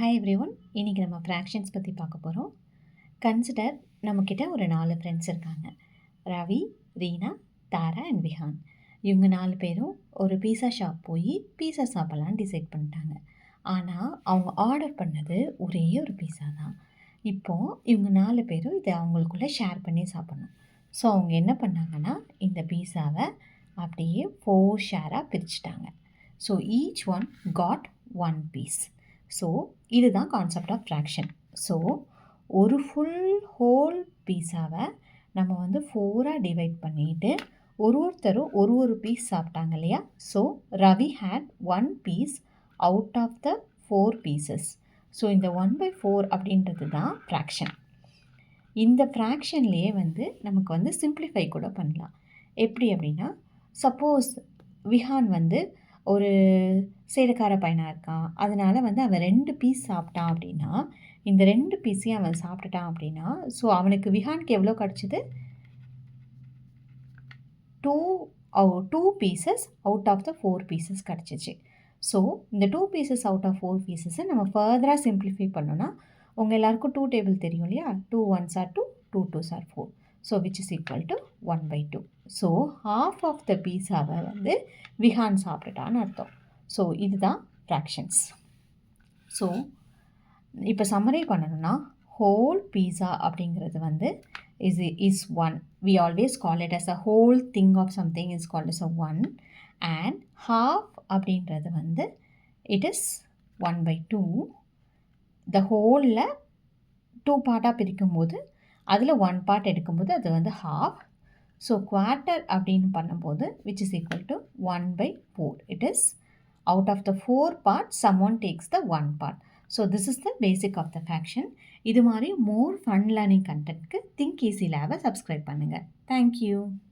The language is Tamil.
Hi everyone. இன்றைக்கி நம்ம ஃப்ராக்ஷன்ஸ் பற்றி பார்க்க போகிறோம். கன்சிடர் நம்மக்கிட்ட ஒரு 4 ஃப்ரெண்ட்ஸ் இருக்காங்க. ரவி, ரீனா, தாரா அண்ட் விஹான். இவங்க 4 பேரும் ஒரு பீஸா ஷாப் போய் பீஸா சாப்பிட்லான்னு டிசைட் பண்ணிட்டாங்க. ஆனால் அவங்க ஆர்டர் பண்ணது ஒரே ஒரு பீஸா தான். இப்போது இவங்க 4 பேரும் இதை அவங்களுக்குள்ளே ஷேர் பண்ணி சாப்பிட்ணும். ஸோ அவங்க என்ன பண்ணாங்கன்னா, இந்த பீஸாவை அப்படியே 4 ஷேராக பிரிச்சுட்டாங்க. So each one got 1 piece. So இதுதான் கான்செப்ட் ஆஃப் ஃப்ராக்ஷன். ஸோ ஒரு ஃபுல் ஹோல் பீஸாவை நம்ம 4ஆக டிவைட் பண்ணிவிட்டு ஒருத்தரும் ஒரு பீஸ் சாப்பிட்டாங்க இல்லையா. So Ravi had 1 piece out of the 4 pieces. So இந்த 1/4 அப்படின்றது தான் ஃப்ராக்ஷன். இந்த ஃப்ராக்ஷன்லேயே நமக்கு சிம்பிளிஃபை கூட பண்ணலாம். எப்படி அப்படின்னா, சப்போஸ் விஹான் ஒரு சேலக்கார பையனாக இருக்கான். அதனால் அவன் 2 பீஸ் சாப்பிட்டான் அப்படின்னா, இந்த 2 பீஸையும் அவன் சாப்பிட்டுட்டான் அப்படின்னா, ஸோ அவனுக்கு விஹானுக்கு எவ்வளோ கிடச்சிது? 2 pieces out of the 4 pieces கிடச்சிச்சு. ஸோ இந்த 2 பீசஸ் அவுட் ஆஃப் 4 பீசஸை நம்ம ஃபர்தராக சிம்பிளிஃபை பண்ணோன்னா, உங்கள் எல்லாருக்கும் 2 டேபிள் தெரியும் இல்லையா. 2 1s are 2, 2 2s are 4. So which is equal to 1/2. So half of the பீஸாவை விஹான் சாப்பிட்டுட்டான்னு அர்த்தம். ஸோ இதுதான் ஃப்ராக்ஷன்ஸ். ஸோ இப்போ சம்மரி பண்ணணும்னா, ஹோல் பீஸா அப்படிங்கிறது is 1. We always call it as a whole thing of something is called as a 1. And half அப்படின்றது it is 1/2. the whole-ல 2 பார்ட்டாக பிரிக்கும்போது அதில் 1 பார்ட் எடுக்கும்போது அது half. ஸோ குவார்ட்டர் அப்படின்னு பண்ணும்போது which is equal to 1/4. It is out of the 4 parts someone takes the 1 part. So this is the basic of the fraction. இது மாதிரி more fun learning contentக்கு Think Easy Lab-ஐ subscribe பண்ணுங்கள். Thank you.